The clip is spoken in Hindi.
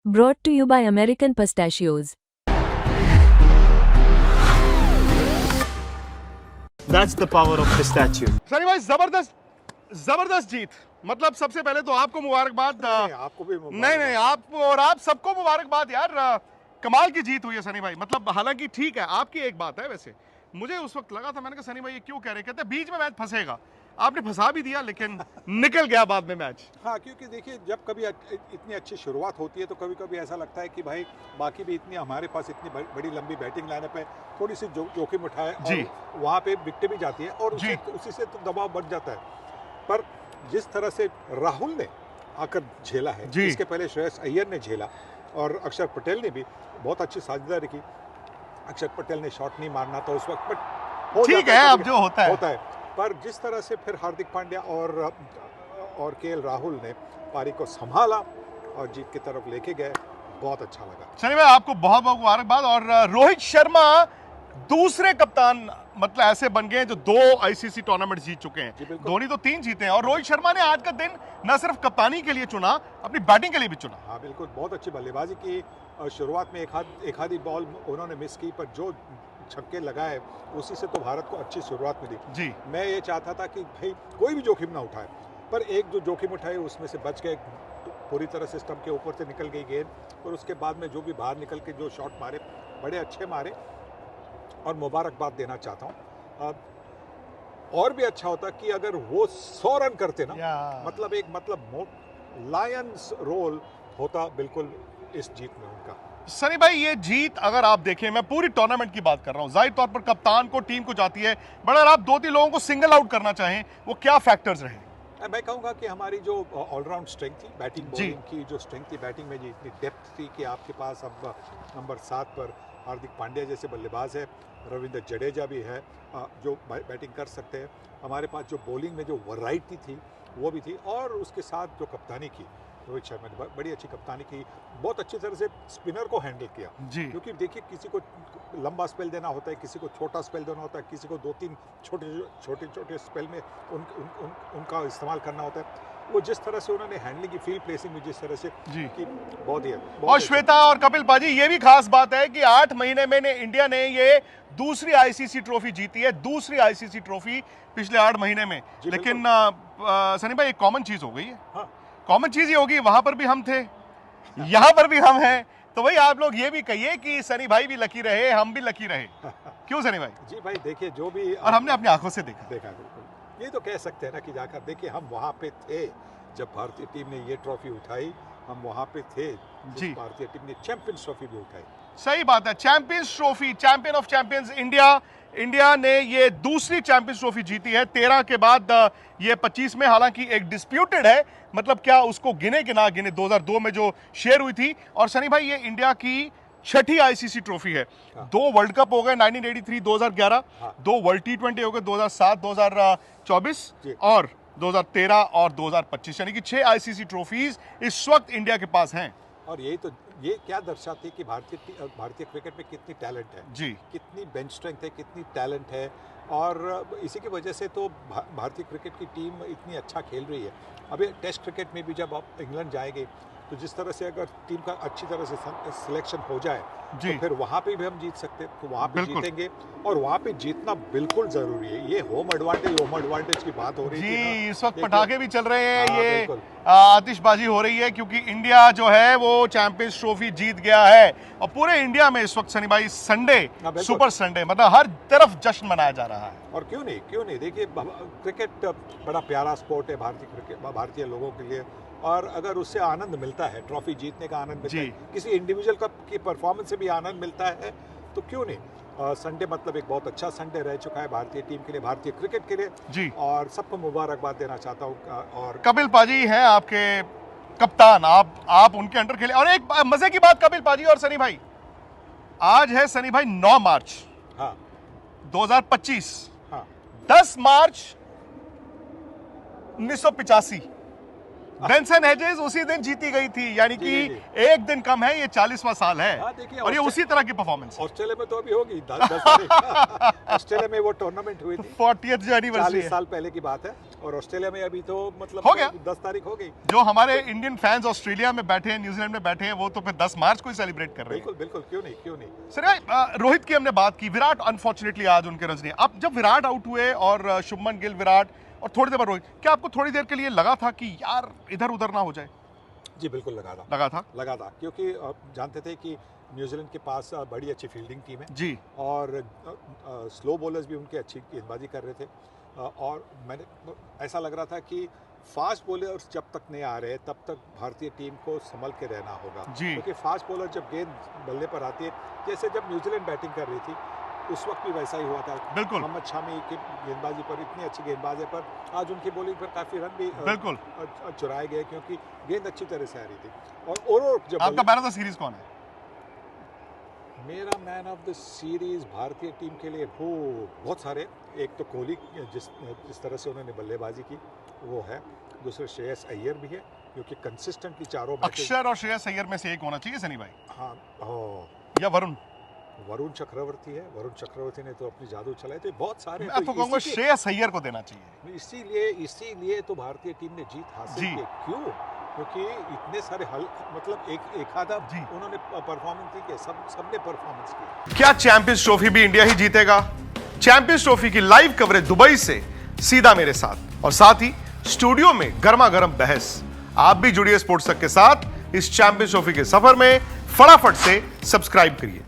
Brought to you by American Pistachios. That's the power of pistachio. Sunny भाई जबरदस्त जीत। मतलब सबसे पहले तो आपको मुबारकबाद। आपको भी नहीं आपको और आप सबको मुबारकबाद यार। कमाल की जीत हुई है सनी भाई। मतलब हालांकि ठीक है, आपकी एक बात है, वैसे मुझे उस वक्त लगा था, मैंने कहा सनी भाई ये क्यों कह रहे, कहते बीच में मैच फंसेगा। आपने फंसा भी दिया, लेकिन निकल गया बाद में मैच। हाँ, क्योंकि देखिए जब कभी इतनी अच्छी शुरुआत होती है तो कभी कभी ऐसा लगता है कि भाई बाकी भी इतनी हमारे पास इतनी बड़ी लंबी बैटिंग लाइनअप है, थोड़ी सी जोखिम उठाए जी। और वहाँ पे विकेट भी जाती है और उसी से तो दबाव बढ़ जाता है। पर जिस तरह से राहुल ने आकर झेला है, इसके पहले श्रेयस अय्यर ने झेला और अक्षर पटेल ने भी बहुत अच्छी साझेदारी की। अक्षर पटेल ने शॉट नहीं मारना था उस वक्त, बट ठीक है, अब जो होता है। पर जिस तरह से फिर हार्दिक पांड्या और केएल राहुल ने पारी को संभाला और जीत की तरफ लेके गए, बहुत अच्छा लगा। सनी भाई आपको बहुत बहुत मुबारकबाद। और रोहित शर्मा दूसरे कप्तान मतलब ऐसे बन गए जो 2 आईसीसी टूर्नामेंट जीत चुके हैं। धोनी तो 3 जीते हैं और रोहित शर्मा ने आज का दिन न सिर्फ कप्तानी के लिए चुना, अपनी बैटिंग के लिए भी चुना। हाँ बिल्कुल, बहुत अच्छी बल्लेबाजी की। शुरुआत में एक आधी बॉल उन्होंने मिस की, पर जो छक्के लगाए उसी से तो भारत को अच्छी शुरुआत मिली जी। मैं ये चाहता था कि भाई कोई भी जोखिम ना उठाए, पर एक जो जोखिम उठाए उसमें से बच गए। पूरी तरह से स्टंप के ऊपर से निकल गई गेंद और उसके बाद में जो भी बाहर निकल के जो शॉट मारे, बड़े अच्छे मारे और मुबारकबाद देना चाहता हूँ। और भी अच्छा होता कि अगर वो 100 रन करते ना, मतलब लायंस रोल होता बिल्कुल इस जीत में उनका। सनी भाई ये जीत अगर आप देखें, मैं पूरी टूर्नामेंट की बात कर रहा हूं, जाहिर तौर पर कप्तान को टीम को जाती है, बट अगर आप 2-3 लोगों को सिंगल आउट करना चाहें, वो क्या फैक्टर्स रहे? मैं कहूँगा कि हमारी जो ऑलराउंड स्ट्रेंथ थी, बैटिंग बॉलिंग की जो स्ट्रेंथ थी, बैटिंग में जी इतनी डेप्थ थी कि आपके पास अब नंबर 7 पर हार्दिक पांड्या जैसे बल्लेबाज है, रविंद्र जडेजा भी है जो बैटिंग कर सकते हैं। हमारे पास जो बॉलिंग में जो वैरायटी थी वो भी थी, और उसके साथ जो कप्तानी की रोहित शर्मा ने बड़ी अच्छी कप्तानी की, बहुत अच्छी तरह से स्पिनर को हैंडल किया जी। क्योंकि देखिए किसी को लंबा स्पेल देना होता है, किसी को छोटा स्पेल देना होता है, किसी को 2-3 छोटे स्पेल में उनका इस्तेमाल करना होता है। वो जिस तरह से उन्होंने हैंडलिंग की, फील्ड प्लेसिंग में जिस तरह से की, बहुत ही और श्वेता और कपिल पाजी, ये भी खास बात है कि 8 महीने में इंडिया ने ये दूसरी आईसीसी ट्रॉफी जीती है, दूसरी आईसीसी ट्रॉफी पिछले 8 महीने में। लेकिन सनी भाई एक कॉमन चीज हो गई है। हाँ। कॉमन चीज ये होगी, वहां पर भी हम थे, यहां पर भी हम हैं, तो भाई आप लोग ये भी कहिए कि सनी भाई भी लकी रहे, हम भी लकी रहे। क्यों सनी भाई? जी भाई देखिए, जो भी और हमने अपनी आंखों से देखा बिल्कुल, ये तो कह सकते हैं ना कि जाकर देखिए, हम वहां पे थे जब भारतीय टीम ने ये ट्रॉफी उठाई, हम वहां पे थे जब भारतीय टीम ने चैंपियंस ट्रॉफी भी उठाई। सही बात है, champions trophy, champion of champions India ने ये दूसरी चैंपियंस ट्रॉफी जीती है 13 के बाद, ये 25 में। हालांकि एक डिस्प्यूटेड है, मतलब क्या उसको गिने कि ना गिने, 2002 में जो शेयर हुई थी। और सनी भाई ये इंडिया की 6ठी आईसीसी ट्रॉफी है। 2 वर्ल्ड कप हो गए, 1983 2011, 2 वर्ल्ड T20 हो गए, 2007 2024 और 2013 और 2025, यानी कि 6 आईसीसी ट्रॉफीज इस वक्त इंडिया के पास हैं। और ये क्या दर्शाती है कि भारतीय क्रिकेट में कितनी टैलेंट है जी, कितनी बेंच स्ट्रेंथ है, कितनी टैलेंट है, और इसी की वजह से तो भारतीय क्रिकेट की टीम इतनी अच्छा खेल रही है। अभी टेस्ट क्रिकेट में भी जब आप इंग्लैंड जाएंगे तो जिस तरह से अगर टीम का अच्छी तरह से सिलेक्शन हो जाए तो फिर वहां पे भी हम जीत सकते हैं, तो वहां पे जीतेंगे, और वहां पे जीतना बिल्कुल जरूरी है। ये होम एडवांटेज की बात हो रही जी, थी इस वक्त पटाखे भी चल रहे हैं, ये आतिशबाजी हो रही है क्योंकि इंडिया जो है वो चैंपियंस ट्रॉफी जीत गया है। और पूरे इंडिया में इस वक्त सनी भाई संडे, सुपर संडे, मतलब हर तरफ जश्न मनाया जा रहा है। और क्यों नहीं देखिए, क्रिकेट बड़ा प्यारा स्पोर्ट है भारतीय लोगों के लिए, और अगर उससे आनंद मिलता है, ट्रॉफी जीतने का आनंद मिलता है, किसी इंडिविजुअल की परफॉर्मेंस से भी आनंद मिलता है, तो क्यों नहीं। संडे मतलब एक बहुत अच्छा संडे रह चुका है भारतीय टीम के लिए, भारतीय क्रिकेट के लिए जी, और सबको मुबारकबाद देना चाहता हूँ। और कपिल पाजी हैं आपके कप्तान, आप उनके अंडर खेले। और एक मजे की बात कपिल पाजी और सनी भाई, आज है सनी भाई 9 मार्च 2025, 10 मार्च 1985 बेंसन हेजेस उसी दिन जीती गई थी, यानी कि जी, एक दिन कम है, ये 40वां साल है। हाँ, देखिए, और ये उसी तरह की परफॉर्मेंस है। ऑस्ट्रेलिया में तो अभी होगी 10 तारीख। ऑस्ट्रेलिया में वो टूर्नामेंट हुई थी 40th जो एनिवर्सरी 40 है। साल पहले की बात है, और ऑस्ट्रेलिया में अभी तो मतलब हो गया। 10 तारीख हो गई। जो हमारे इंडियन फैंस ऑस्ट्रेलिया में बैठे हैं, न्यूजीलैंड में बैठे हैं, वो तो फिर 10 मार्च को ही सेलिब्रेट कर रहे हैं। बिल्कुल बिल्कुल, क्यों नहीं, क्यों नहीं। सर रोहित की हमने बात की, विराट अनफॉर्चुनेटली आज उनके रजनी। अब जब विराट आउट हुए और शुभमन गिल, विराट और थोड़ी देर बाद रोहित, क्या आपको थोड़ी देर के लिए लगा था कि यार इधर उधर ना हो जाए? जी बिल्कुल लगा था, लगा था क्योंकि जानते थे कि न्यूजीलैंड के पास बड़ी अच्छी फील्डिंग टीम है जी। और स्लो बॉलर्स भी उनके अच्छी गेंदबाजी कर रहे थे, और मैंने ऐसा लग रहा था कि फास्ट बॉलर्स जब तक नहीं आ रहे तब तक भारतीय टीम को संभल के रहना होगा, जी। क्योंकि फास्ट बॉलर जब गेंद बल्ले पर आती है, जैसे जब न्यूजीलैंड बैटिंग कर रही थी उस वक्त भी वैसा ही हुआ था। बिल्कुल। मोहम्मद शामी की गेंदबाजी पर, इतनी अच्छी गेंदबाजी पर आज उनकी बॉलिंग पर काफी रन भी बिल्कुल चुराए गए, क्योंकि गेंद अच्छी तरह से आ रही थी। और जब आपका मैन ऑफ द सीरीज कौन है? मेरा मैन ऑफ द सीरीज भारतीय टीम के लिए वो बहुत सारे, एक तो कोहली जिस तरह से उन्होंने बल्लेबाजी की वो है, दूसरे श्रेयस अय्यर भी है क्योंकि कंसिस्टेंटली चारों मैचेस। अक्षर और श्रेयस अय्यर में से एक होना चाहिए सनी भाई। हाँ, या वरुण चक्रवर्ती है। वरुण चक्रवर्ती ने तो अपनी जादू चलाई, तो बहुत सारे। मैं तो कहूंगा श्रेयस अय्यर को देना चाहिए। इसीलिए तो भारतीय टीम ने जीत हासिल की। क्यों? क्योंकि इतने सारे मतलब एक आधा उन्होंने परफॉर्मेंस नहीं किया, सबने परफॉर्मेंस की। क्या चैंपियंस ट्रॉफी भी इंडिया ही जीतेगा? चैंपियंस ट्रॉफी की लाइव कवरेज दुबई से सीधा मेरे साथ, और साथ ही स्टूडियो में गर्मा गर्म बहस। आप भी जुड़िए स्पोर्ट्स तक के साथ इस चैंपियंस ट्रॉफी के सफर में। फटाफट से सब्सक्राइब करिए।